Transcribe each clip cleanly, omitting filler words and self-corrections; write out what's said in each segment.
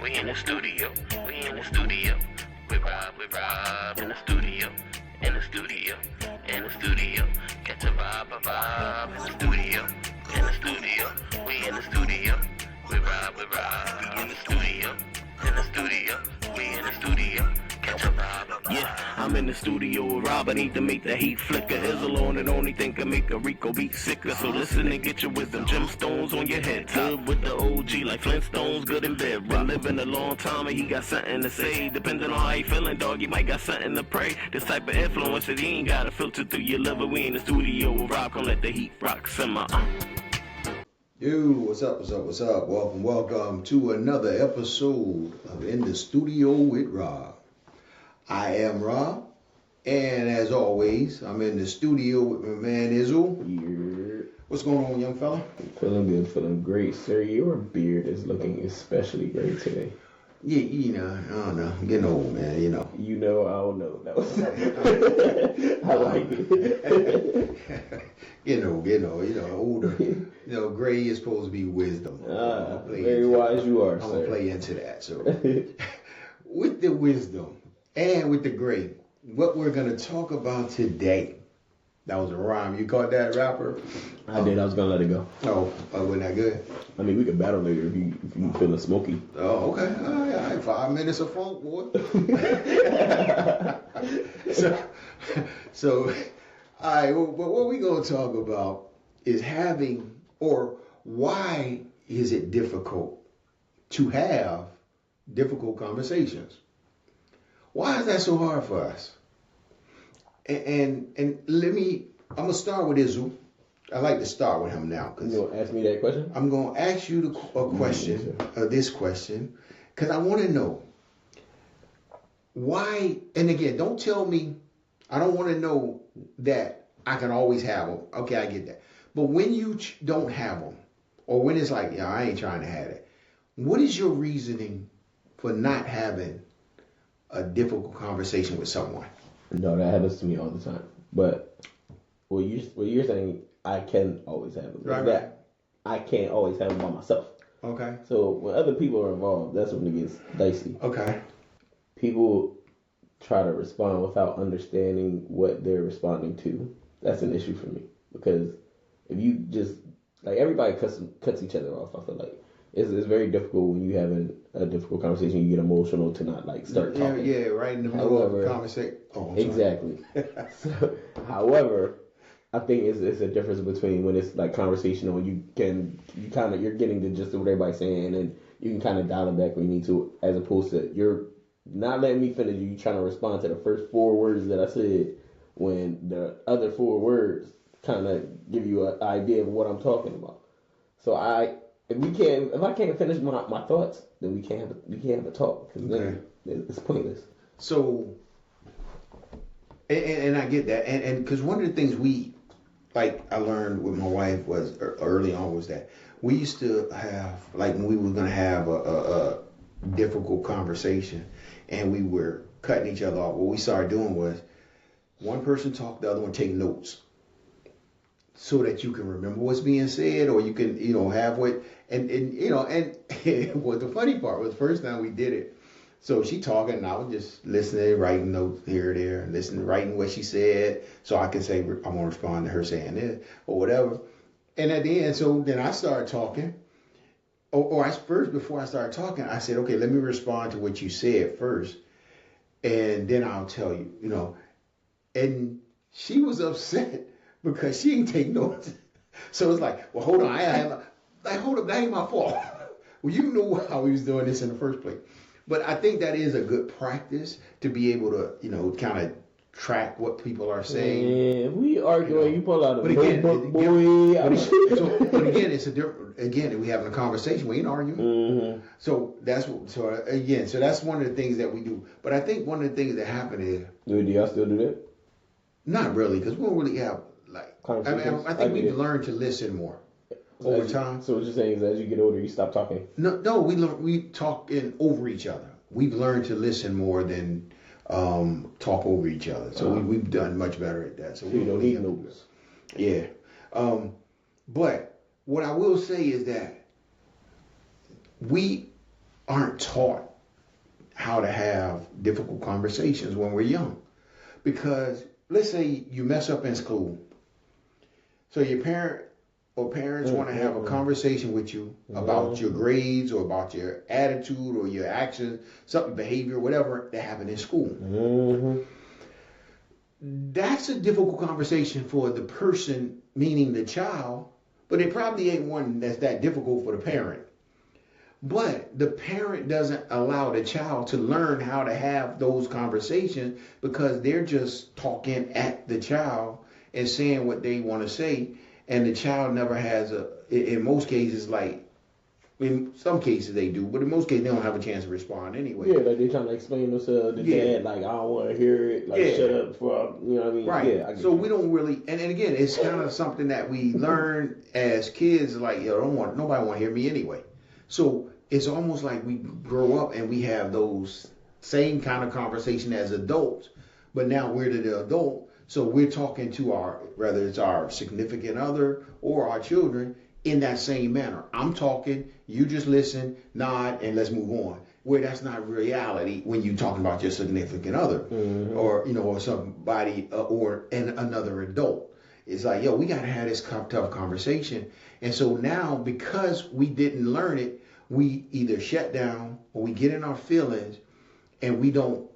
We in the studio. We in the studio. With Rob in the studio. In the studio. In the studio. Catch a vibe in the studio. In the studio. We in the studio. With Rob. We in the studio. In the studio. We in the studio. Catch a vibe. Yeah, I'm in the studio with Rob. I need to make the heat flicker. Izzle on it, only thing can make a Rico beat sicker. So listen and get your wisdom. Gemstones on your head. Tub with the OG like Flintstones, good in bed. Been living a long time and he got something to say. Depending on how you feeling, dog, you might got something to pray. This type of influence that you ain't gotta filter through your liver. We in the studio with Rob. Come let the heat rock simmer. Yo, what's up? Welcome to another episode of In the Studio with Rob. I am Rob, and as always, I'm in the studio with my man Izzle. Yeah. What's going on, young fella? Feeling good, feeling great, sir. Your beard is looking especially great today. Yeah, you know, I don't know. I'm getting old, man, you know. You know, I don't know. That was I like it. getting old, you know, older. You know, gray is supposed to be wisdom. Very wise you are, I'm sir. going to play into that. So, with the wisdom and with the gray, what we're going to talk about today. That was a rhyme. You caught that, rapper? I did. I was going to let it go. Oh, wasn't that good? I mean, we could battle later if you feeling smoky. Oh, okay. All right. 5 minutes of funk, boy. so, all right. Well, what we going to talk about is having, or why is it difficult to have difficult conversations? Why is that so hard for us? And I'm gonna start with Izzle. I like to start with him now. You gonna ask me that question? I'm gonna ask you a question, this question, because I want to know why. And again, don't tell me. I don't want to know that I can always have them. Okay, I get that. But when you don't have them, or when it's like, I ain't trying to have it. What is your reasoning for not having a difficult conversation with someone? No, that happens to me all the time. But what you're saying, I can always have them. Right. I can't always have them by myself. Okay. So when other people are involved, that's when it gets dicey. Okay. People try to respond without understanding what they're responding to. That's an issue for me, because if you just, like, everybody cuts each other off. I feel like it's very difficult when you having a difficult conversation. You get emotional to not like start talking. Yeah, right in the middle of the conversation. Oh, exactly. So, however, I think it's a difference between when it's like conversational. You're getting the gist of what everybody's saying, and you can kind of dial it back when you need to, as opposed to you're not letting me finish. You trying to respond to the first 4 words that I said, when the other 4 words kind of give you an idea of what I'm talking about. So if I can't finish my thoughts, then we can't have a talk, because then it's pointless. So, and I get that, and because one of the things I learned with my wife was early on was that we used to have, like, when we were going to have a difficult conversation and we were cutting each other off, what we started doing was one person talk, the other one take notes, so that you can remember what's being said, or you can, have what, and what the funny part was, the first time we did it, so she talking and I was just listening, writing notes here or there, writing what she said, so I can say, I'm gonna respond to her saying this, or whatever. And at the end, so then I started talking, before I started talking, I said, okay, let me respond to what you said first, and then I'll tell you, and she was upset because she didn't take notes. So it's like, well, hold on, hold up, that ain't my fault. Well, you know how we was doing this in the first place. But I think that is a good practice to be able to, kind of track what people are saying. Yeah, we arguing, you pull out a notebook, boy. But again, it's a different. Again, we having a conversation. We ain't arguing. Mm-hmm. So that's one of the things that we do. But I think one of the things that happen is. Do y'all still do that? Not really, because we don't really have I think we've learned to listen more over time. So what you're saying is, as you get older, you stop talking? No, we talk over each other. We've learned to listen more than talk over each other. So we've done much better at that. So we don't need notes. Yeah. But what I will say is that we aren't taught how to have difficult conversations when we're young. Because let's say you mess up in school. So your parents want to have a conversation with you about your grades or about your attitude or your actions, something, behavior, whatever that happened in school. That's a difficult conversation for the person, meaning the child, but it probably ain't one that's that difficult for the parent. But the parent doesn't allow the child to learn how to have those conversations because they're just talking at the child and saying what they want to say. And the child never has in most cases, like, in some cases they do, but in most cases they don't have a chance to respond anyway. Yeah, like they're trying to explain themselves to dad, like, I don't want to hear it, like, shut up for, you know what I mean? Right. Yeah, so we don't really, and again, it's kind of something that we learn as kids, like, nobody want to hear me anyway. So it's almost like we grow up and we have those same kind of conversation as adults, but now we're the adult. So we're talking to whether it's our significant other or our children in that same manner. I'm talking, you just listen, nod, and let's move on. Where that's not reality when you're talking about your significant other or somebody or another adult. It's like, we got to have this tough conversation. And so now, because we didn't learn it, we either shut down or we get in our feelings and we don't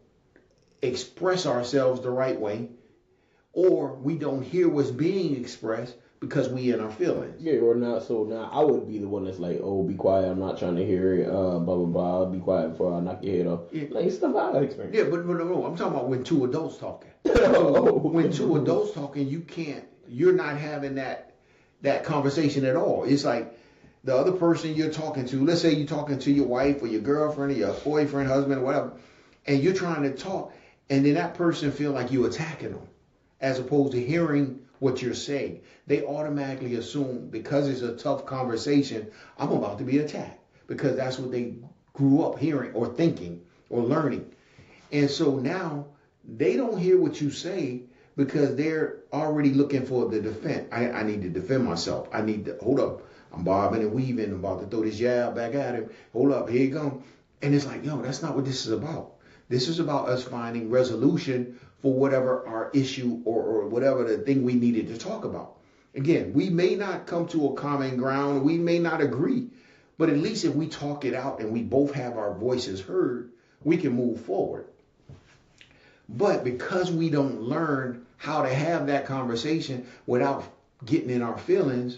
express ourselves the right way, or we don't hear what's being expressed because we in our feelings. Yeah, or not. So now I would be the one that's like, oh, be quiet, I'm not trying to hear it, blah, blah, blah, be quiet before I knock your head off. Yeah. Like, stuff I experience. Yeah, but no, I'm talking about when two adults talking. When two adults talking, you're not having that conversation at all. It's like the other person you're talking to, let's say you're talking to your wife or your girlfriend or your boyfriend, husband, or whatever, and you're trying to talk, and then that person feel like you're attacking them, as opposed to hearing what you're saying. They automatically assume, because it's a tough conversation, I'm about to be attacked, because that's what they grew up hearing or thinking or learning. And so now they don't hear what you say because they're already looking for the defense. I need to defend myself. I need to, hold up, I'm bobbing and weaving, I'm about to throw this jab back at him. Hold up, here you go. And it's like, that's not what this is about. This is about us finding resolution for whatever our issue or whatever the thing we needed to talk about. Again, we may not come to a common ground. We may not agree. But at least if we talk it out and we both have our voices heard, we can move forward. But because we don't learn how to have that conversation without getting in our feelings,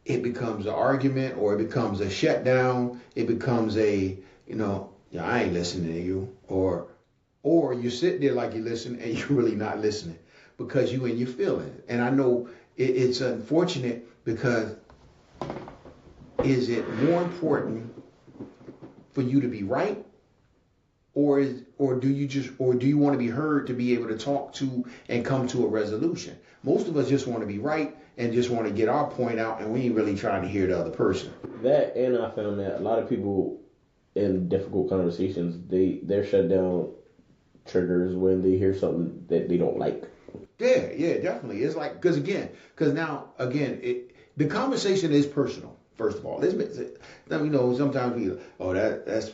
it becomes an argument, or it becomes a shutdown. It becomes I ain't listening to you. Or you sit there like you listen and you're really not listening because you in your feelings. And I know it's unfortunate because is it more important for you to be right, or do you want to be heard to be able to talk to and come to a resolution? Most of us just want to be right and just want to get our point out, and we ain't really trying to hear the other person. That, and I found that a lot of people in difficult conversations, they're shut down triggers when they hear something that they don't like. Yeah, definitely. It's like, because now, the conversation is personal, first of all. Sometimes we,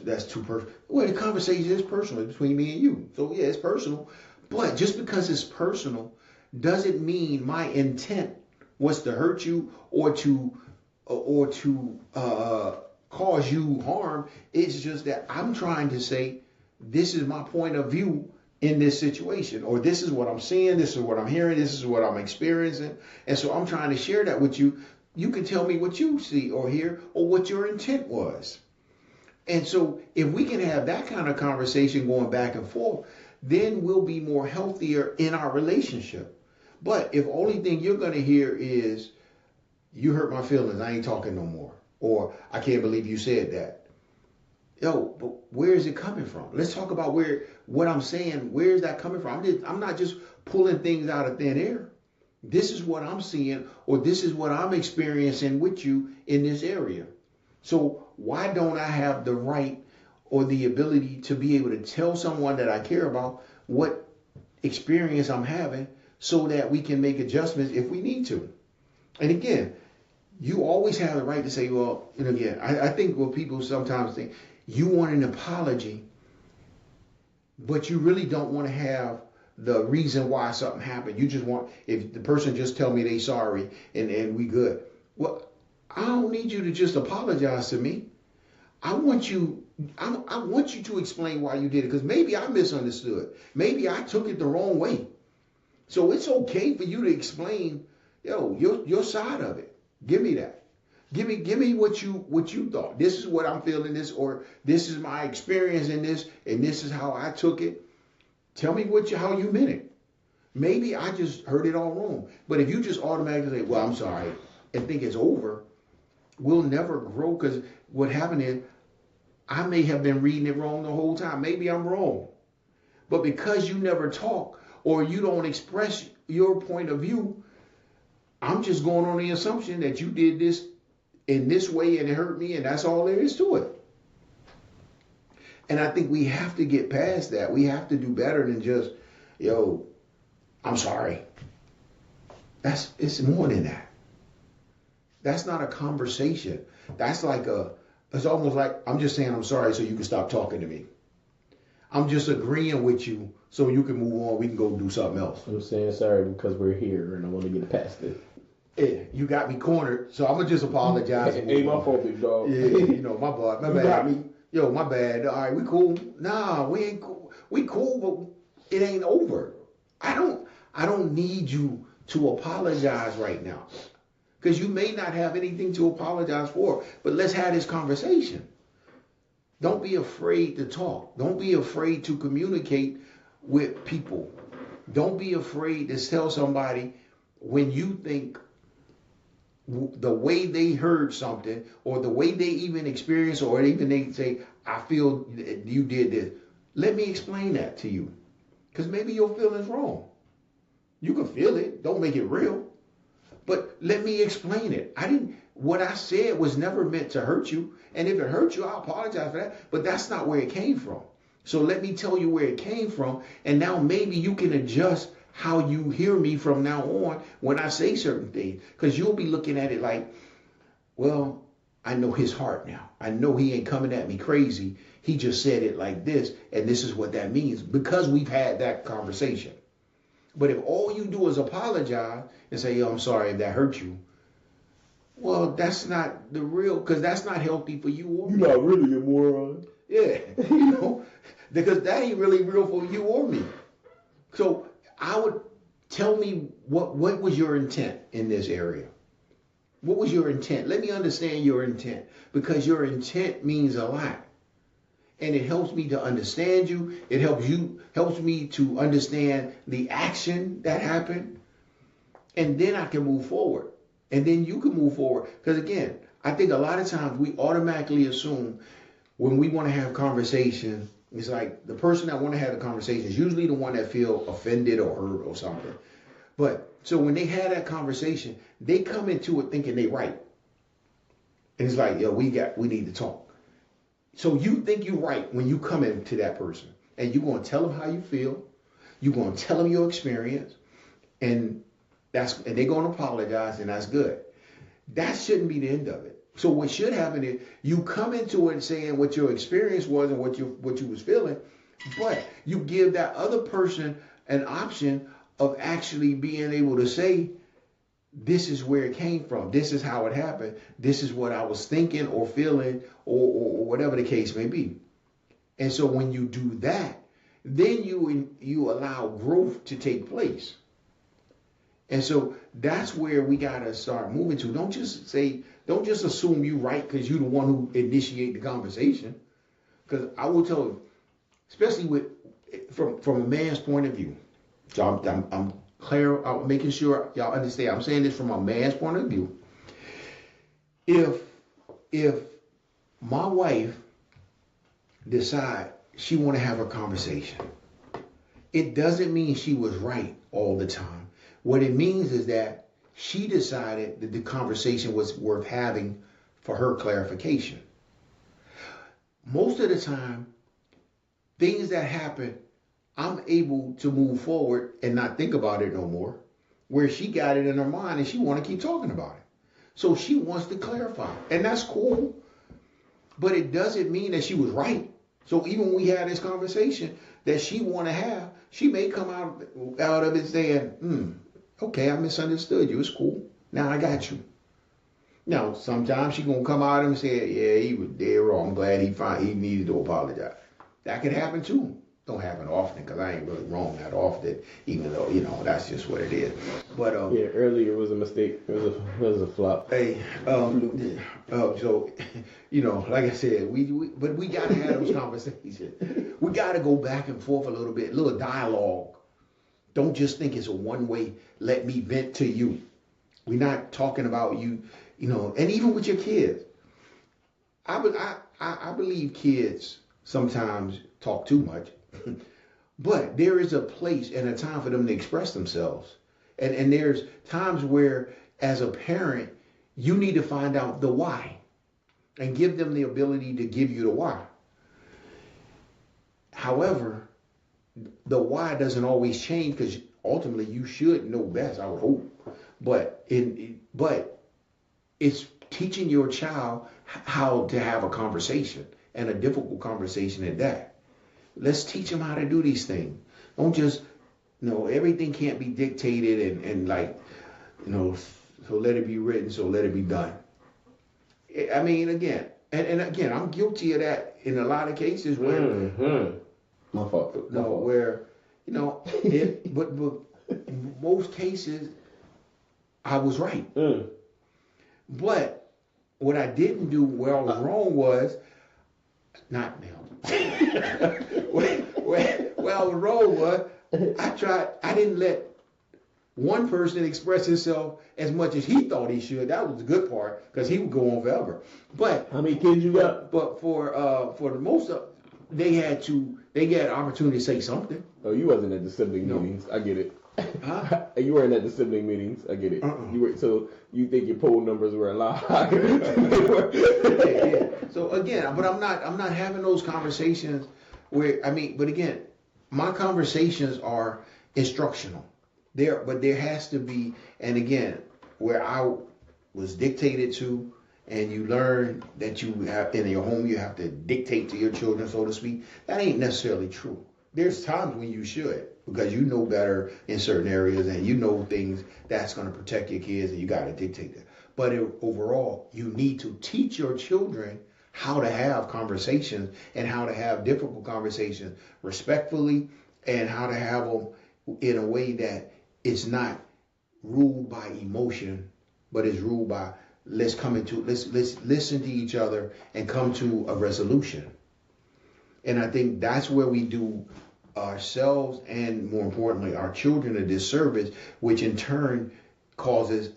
that's too personal. Well, the conversation is personal between me and you. So, yeah, it's personal. But just because it's personal doesn't mean my intent was to hurt you or to cause you harm. It's just that I'm trying to say, this is my point of view in this situation, or this is what I'm seeing, this is what I'm hearing, this is what I'm experiencing. And so I'm trying to share that with you. You can tell me what you see or hear or what your intent was. And so if we can have that kind of conversation going back and forth, then we'll be more healthier in our relationship. But if only thing you're going to hear is, you hurt my feelings, I ain't talking no more, or I can't believe you said that. But where is it coming from? Let's talk about what I'm saying, where is that coming from? I'm not just pulling things out of thin air. This is what I'm seeing, or this is what I'm experiencing with you in this area. So why don't I have the right or the ability to be able to tell someone that I care about what experience I'm having so that we can make adjustments if we need to? And again, you always have the right to say, well, again, I think what people sometimes think, you want an apology, but you really don't want to have the reason why something happened. You just want, if the person just tell me they sorry and we good. Well, I don't need you to just apologize to me. I want you to explain why you did it, because maybe I misunderstood. Maybe I took it the wrong way. So it's okay for you to explain, your side of it. Give me that. Give me what you thought. This is what I'm feeling, this, or this is my experience in this, and this is how I took it. Tell me how you meant it. Maybe I just heard it all wrong. But if you just automatically say, well, I'm sorry, and think it's over, we'll never grow, because what happened is I may have been reading it wrong the whole time. Maybe I'm wrong. But because you never talk or you don't express your point of view, I'm just going on the assumption that you did this in this way and it hurt me, and that's all there is to it. And I think we have to get past that. We have to do better than just, I'm sorry. It's more than that. That's not a conversation. That's it's almost like I'm just saying I'm sorry so you can stop talking to me. I'm just agreeing with you so you can move on. We can go do something else. I'm saying sorry because we're here and I want to get past it. Yeah, you got me cornered, so I'm going to just apologize. Ain't my fault, big dog. Yeah, my bad. My bad. Got me. Yo, my bad. All right, we cool? Nah, we ain't cool. We cool, but it ain't over. I don't need you to apologize right now, because you may not have anything to apologize for, but let's have this conversation. Don't be afraid to talk. Don't be afraid to communicate with people. Don't be afraid to tell somebody when you think the way they heard something, or the way they even experienced, or even they say, I feel you did this. Let me explain that to you, because maybe your feeling's wrong. You can feel it. Don't make it real. But let me explain it. What I said was never meant to hurt you. And if it hurt you, I apologize for that. But that's not where it came from. So let me tell you where it came from. And now maybe you can adjust how you hear me from now on when I say certain things. Because you'll be looking at it like, well, I know his heart now. I know he ain't coming at me crazy. He just said it like this. And this is what that means, because we've had that conversation. But if all you do is apologize and say, I'm sorry if that hurt you, well, that's not the real, because that's not healthy for you or me. You're not really a moron. Yeah, because that ain't really real for you or me. So I would tell me what was your intent in this area? What was your intent? Let me understand your intent, because your intent means a lot. And it helps me to understand you. It helps me to understand the action that happened. And then I can move forward. And then you can move forward. Because again, I think a lot of times we automatically assume when we want to have conversation, it's like the person that want to have the conversation is usually the one that feel offended or hurt or something. But so when they have that conversation, they come into it thinking they right. And it's like, we need to talk. So you think you're right when you come into that person, and you're going to tell them how you feel. You're going to tell them your experience, and they're going to apologize, and that's good. That shouldn't be the end of it. So what should happen is you come into it saying what your experience was and what you was feeling, but you give that other person an option of actually being able to say, this is where it came from. This is how it happened. This is what I was thinking or feeling or whatever the case may be. And so when you do that, then you allow growth to take place. And so that's where we got to start moving to. Don't just assume you're right because you're the one who initiate the conversation. Because I will tell you, especially from a man's point of view. So I'm clear, I'm making sure y'all understand. I'm saying this from a man's point of view. If my wife decide she want to have a conversation, it doesn't mean she was right all the time. What it means is that she decided that the conversation was worth having for her clarification. Most of the time, things that happen, I'm able to move forward and not think about it no more, where she got it in her mind and she want to keep talking about it. So she wants to clarify. And that's cool. But it doesn't mean that she was right. So even when we had this conversation that she want to have, she may come out of it saying, okay, I misunderstood you. It's cool. Now I got you. Now, sometimes she going to come out and say, yeah, he was dead wrong. I'm glad he needed to apologize. That could happen too. Don't happen often because I ain't really wrong that often, even though, that's just what it is. But yeah, earlier was a mistake. It was a flop. Hey, so, like I said, but we got to have those conversations. We got to go back and forth a little bit, a little dialogue. Don't just think it's a one-way, let me vent to you. We're not talking about you, and even with your kids. I believe kids sometimes talk too much. But there is a place and a time for them to express themselves. And there's times where, as a parent, you need to find out the why and give them the ability to give you the why. However, the why doesn't always change because ultimately you should know best, I would hope. But it's teaching your child how to have a conversation, and a difficult conversation at that. Let's teach them how to do these things. Don't just, everything can't be dictated and so let it be written, so let it be done. I mean, again, and again, I'm guilty of that in a lot of cases where, my fault. Where, but in most cases, I was right. But what I didn't do where I was wrong was, not now. where I was wrong was, I didn't let one person express himself as much as he thought he should. That was the good part, because he would go on forever. But how many kids you got? But for the most of, they had an opportunity to say something. Oh, you wasn't at the sibling meetings. I get it. Huh? You weren't at the sibling meetings. I get it. You were, so you think your poll numbers were a lot higher? Yeah. So again, but I'm not having those conversations where but again, my conversations are instructional. But there has to be, and again, where I was dictated to, and you learn that you have in your home, you have to dictate to your children, so to speak. That ain't necessarily true. There's times when you should, because you know better in certain areas, and you know things that's going to protect your kids, and you got to dictate that. But overall, you need to teach your children how to have conversations and how to have difficult conversations respectfully, and how to have them in a way that it's not ruled by emotion, but it's ruled by let's listen to each other and come to a resolution. And I think that's where we do ourselves and, more importantly, our children a disservice, which in turn causes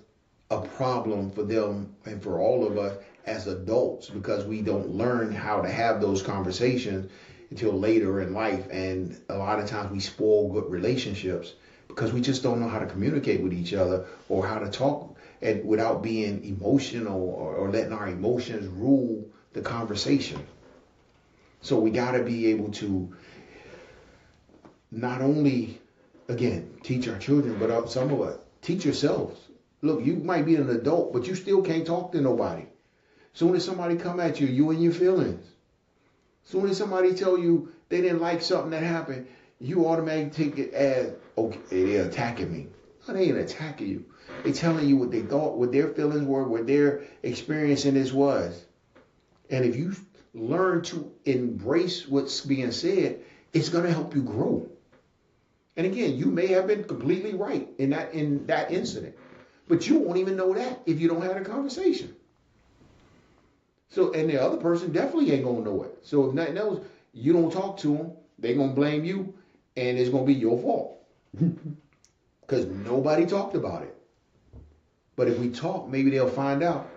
a problem for them and for all of us as adults, because we don't learn how to have those conversations until later in life. And a lot of times we spoil good relationships because we just don't know how to communicate with each other or how to talk and without being emotional or letting our emotions rule the conversation. So we got to be able to not only, again, teach our children, but some of us, teach yourselves. Look, you might be an adult, but you still can't talk to nobody. Soon as somebody come at you, you in your feelings. Soon as somebody tell you they didn't like something that happened, you automatically take it as, okay, they're attacking me. No, they ain't attacking you. They telling you what they thought, what their feelings were, what their experience in this was. And if you learn to embrace what's being said, it's going to help you grow. And again, you may have been completely right in that incident, but you won't even know that if you don't have a conversation. So, and the other person definitely ain't going to know it. So if nothing else, you don't talk to them, they're going to blame you, and it's going to be your fault. Because nobody talked about it. But if we talk, maybe they'll find out,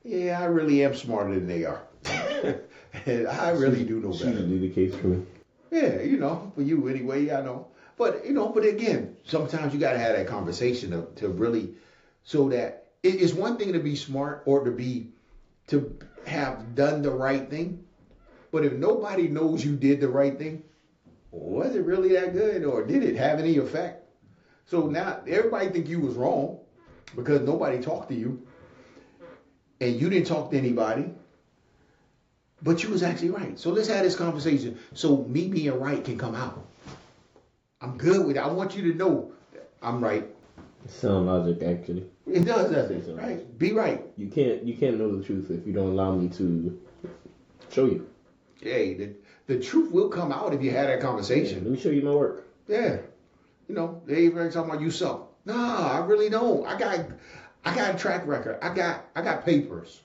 yeah, I really am smarter than they are. And I really do know better. Usually the case for me. Yeah, for you anyway, I know. But, but again, sometimes you got to have that conversation to really, so that it's one thing to be smart or to have done the right thing. But if nobody knows you did the right thing, was it really that good, or did it have any effect? So now everybody think you was wrong because nobody talked to you. and you didn't talk to anybody, but you was actually right. So let's have this conversation so me being right can come out. I'm good with it. I want you to know I'm right. Sound logic, actually. It does, doesn't it? Right. Be right. You can't know the truth if you don't allow me to show you. Hey, the truth will come out if you have that conversation. Let me show you my work. Yeah. You know, they even talking about you suck. Nah, I really don't. I got a track record. I got papers.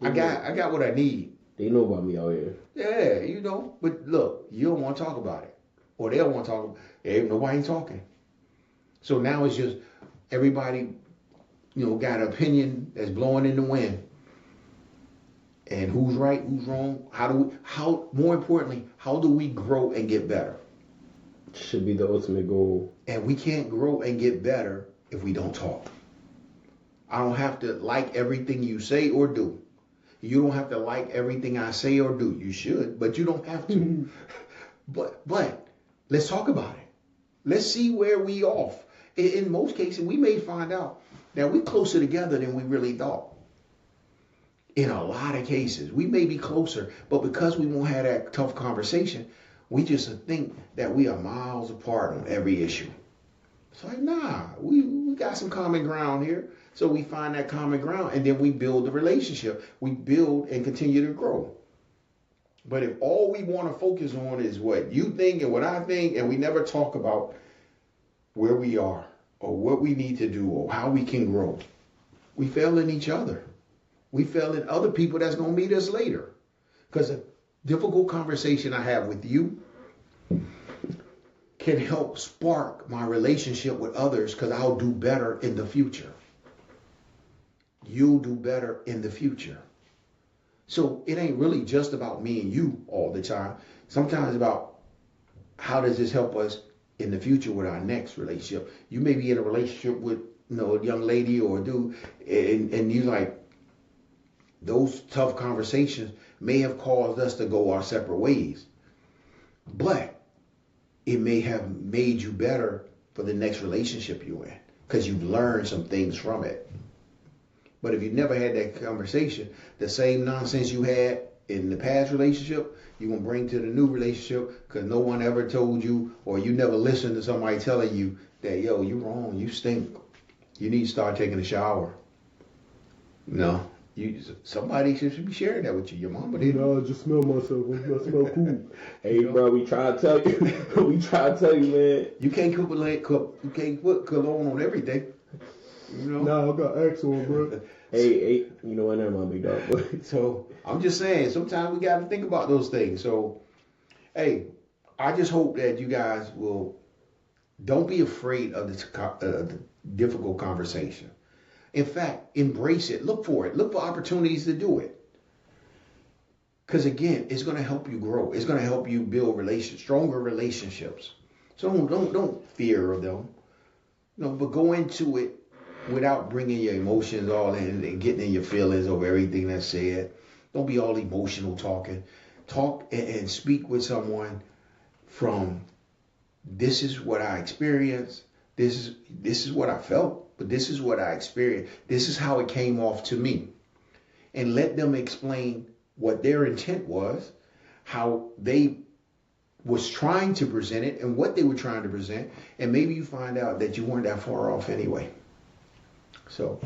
I got what I need. They know about me out here. Yeah, you know. But look, you don't want to talk about it. Or they don't want to talk. Hey, nobody talking. So now it's just everybody, got an opinion that's blowing in the wind. And who's right, who's wrong? More importantly, how do we grow and get better? Should be the ultimate goal. And we can't grow and get better if we don't talk. I don't have to like everything you say or do. You don't have to like everything I say or do. You should, but you don't have to. But let's talk about it. Let's see where we off. In most cases, we may find out that we're closer together than we really thought. In a lot of cases, we may be closer, but because we won't have that tough conversation, we just think that we are miles apart on every issue. It's like, nah, we got some common ground here. So we find that common ground and then we build the relationship. We build and continue to grow. But if all we want to focus on is what you think and what I think, and we never talk about where we are or what we need to do or how we can grow, we fail in each other. We fail in other people that's going to meet us later. Because a difficult conversation I have with you can help spark my relationship with others because I'll do better in the future. You'll do better in the future. So it ain't really just about me and you all the time. Sometimes it's about how does this help us in the future with our next relationship. You may be in a relationship with a young lady or a dude, and you like, those tough conversations may have caused us to go our separate ways. But it may have made you better for the next relationship you're in because you've learned some things from it. But if you never had that conversation, the same nonsense you had in the past relationship, you're going to bring to the new relationship because no one ever told you or you never listened to somebody telling you that, yo, you wrong, you stink. You need to start taking a shower. No. Somebody should be sharing that with you. Your mama did. No, I just smell myself. I smell cool. Hey, bro, we try to tell you. We try to tell you, man. You can't put cologne on everything. Nah, I got Axe on, bro. hey, what? Never mind, big dog. So I'm just saying, sometimes we got to think about those things. So, hey, I just hope that you guys don't be afraid of the difficult conversation. In fact, embrace it. Look for it. Look for opportunities to do it. Because again, it's going to help you grow. It's going to help you build stronger relationships. So don't fear of them. But go into it without bringing your emotions all in and getting in your feelings over everything that's said. Don't be all emotional talking. Talk and speak with someone from this is what I experienced. This is what I felt. But this is what I experienced. This is how it came off to me. And let them explain what their intent was, how they was trying to present it, and what they were trying to present. And maybe you find out that you weren't that far off anyway. So,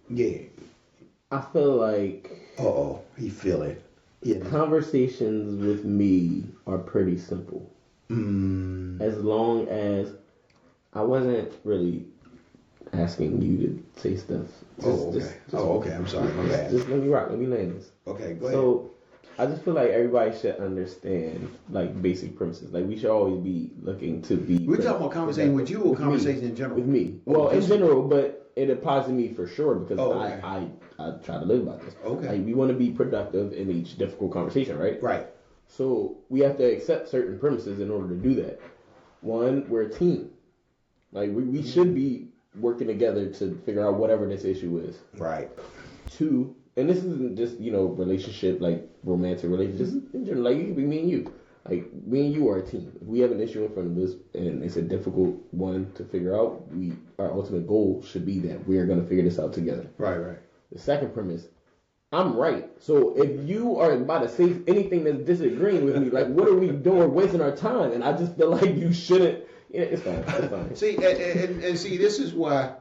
yeah. I feel like... he feel it. Yeah. Conversations with me are pretty simple. As long as I wasn't really asking you to say stuff. Okay. I'm sorry. My bad. Just let me rock. Let me land this. Okay, go ahead. So, I just feel like everybody should understand like basic premises. Like we should always be looking to be. We're talking about conversation with you or conversation in general? With me. Well, in general, but it applies to me for sure because okay. I try to live by this. Okay. Like, we want to be productive in each difficult conversation, right? Right. So we have to accept certain premises in order to do that. One, we're a team. Like we should be working together to figure out whatever this issue is. Right. Two, and this isn't just relationship like romantic relationships. In general, like it could be me and you. like me and you are a team. If we have an issue in front of us and it's a difficult one to figure out, our ultimate goal should be that we are going to figure this out together. Right. The second premise, I'm right. So if you are about to say anything that's disagreeing with me, like what are we doing? We're wasting our time, and I just feel like you shouldn't. Yeah, it's fine. See, and see, this is why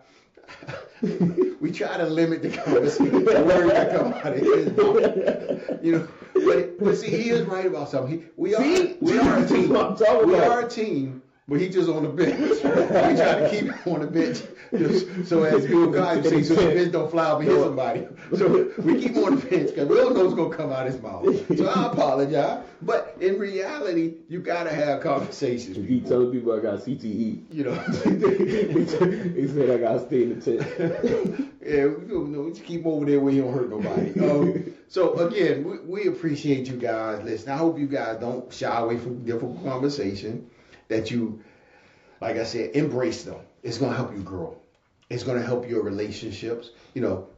we try to limit the conversation, the words that come out of his mouth. You know, but see, he is right about something. We are a team. We are a team, but he's just on the bench. We try to keep him on the bench, so as Bill Cosby says, so the bench don't fly up and hit somebody. So we keep him on the bench because we don't know what's gonna come out of his mouth. So I apologize, but in reality, you gotta have conversations. You keep telling people I got CTE. You know, he said I gotta stay in the tent. Yeah, we just keep him over there where he don't hurt nobody. So again, we appreciate you guys. Listen, I hope you guys don't shy away from difficult conversation. That you, like I said, embrace them. It's gonna help you grow. It's gonna help your relationships. You know,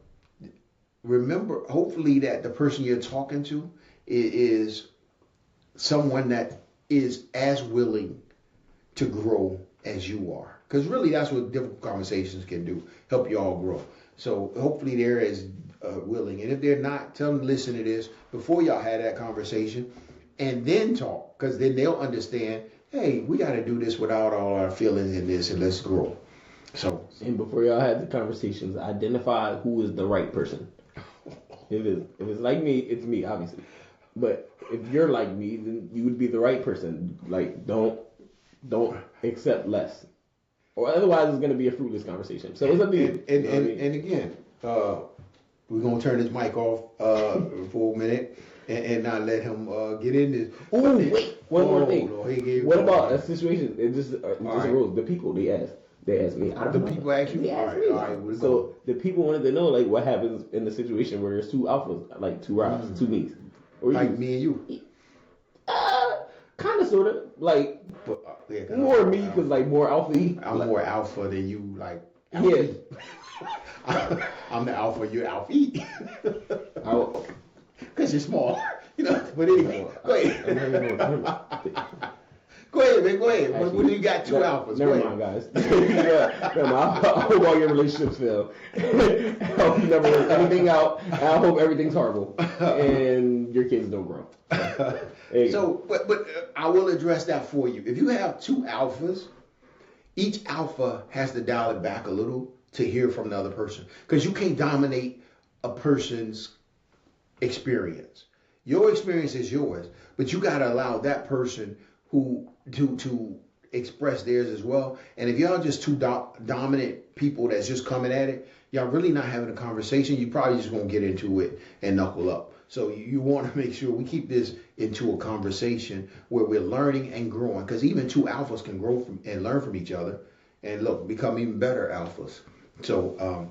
remember, hopefully that the person you're talking to is someone that is as willing to grow as you are. Because really, that's what difficult conversations can do. Help you all grow. So hopefully they're as willing. And if they're not, tell them to listen to this before y'all had that conversation and then talk. Because then they'll understand, hey, we got to do this without all our feelings in this and let's grow. So. And before y'all had the conversations, identify who is the right person. If it's like me, it's me, obviously. But if you're like me, then you would be the right person. Like, don't accept less. Or otherwise it's going to be a fruitless conversation. So it's up to you. And again, we're going to turn this mic off for a minute and not let him get in this. Oh, wait. One more thing. Lord, what about a situation? It just arose. The people, they asked me. I don't know. People ask you? They asked me. All right, so the people wanted to know, like, what happens in the situation where there's two alphas, like two Robs, two me's. Like me and you. Kind of, sort of. Like, more me, because, like, more alpha E. I'm more alpha than you, like. Yeah. I'm the alpha, you're alpha E. Because you're small. You know, but anyway, go ahead. Go ahead, man, go ahead. Actually, what do you got? Two alphas. Never mind, guys. Never mind. I hope all your relationships fail. I hope you never work anything out. I hope everything's horrible. And your kids don't grow. So, but I will address that for you. If you have two alphas, each alpha has to dial it back a little to hear from the other person. Because you can't dominate a person's experience. Your experience is yours, but you got to allow that person to express theirs as well. And if y'all just two dominant people that's just coming at it, y'all really not having a conversation. You probably just gonna get into it and knuckle up. So you want to make sure we keep this into a conversation where we're learning and growing, because even two alphas can grow from and learn from each other and become even better alphas. So,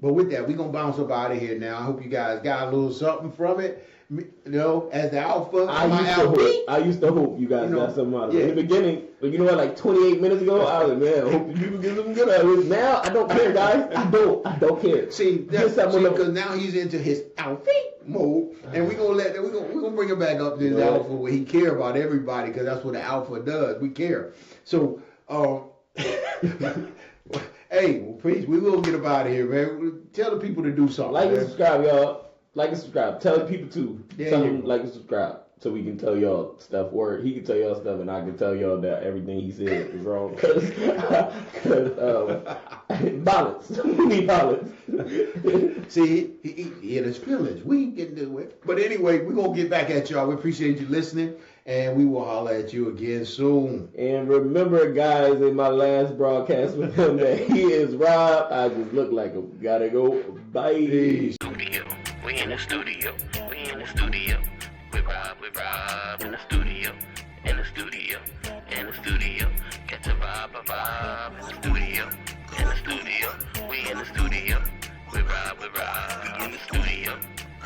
but with that, we're gonna bounce up out of here now. I hope you guys got a little something from it. You know, as the alpha, I used to hope you guys got something out of it. In the beginning, you know what, like 28 minutes ago, I was like, man, I hope people get something good out of it. Now, I don't care, guys. I don't care. See, because now he's into his alpha mode, and we're gonna bring him back up to his alpha where he care about everybody, because that's what the alpha does. We care. So, hey, please, we will get up out of here, man. Tell the people to do something. Like and subscribe, y'all. Like and subscribe. Tell the people too. Tell them like and subscribe, so we can tell y'all stuff. Or he can tell y'all stuff, and I can tell y'all that everything he said is wrong. Cause balance. We need balance. See, he had his feelings. We ain't getting to it. But anyway, we're gonna get back at y'all. We appreciate you listening, and we will holler at you again soon. And remember, guys, in my last broadcast with him, that he is Rob. I just look like him. Gotta go. Bye. Peace. Studio. We in the studio. We in the studio. With Rob in the studio. In the studio. In the studio. Catch a vibe in the studio. In the studio. We in the studio. With Rob. We in the studio.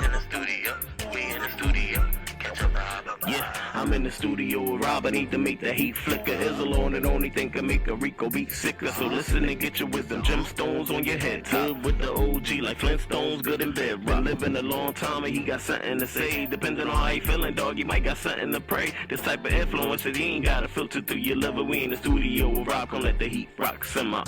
In the studio. We in the studio. Catch a vibe. Yeah. I'm in the studio with Rob, I need to make the heat flicker. Is alone and only thing can make a Rico beat sicker. So listen and get your wisdom, gemstones on your head. Good with the OG like Flintstones, good in bed. Been living a long time and he got something to say. Depending on how you feeling, dog, you might got something to pray. This type of influence that he ain't gotta filter through your liver. We in the studio with Rob, gon' let the heat rock simmer.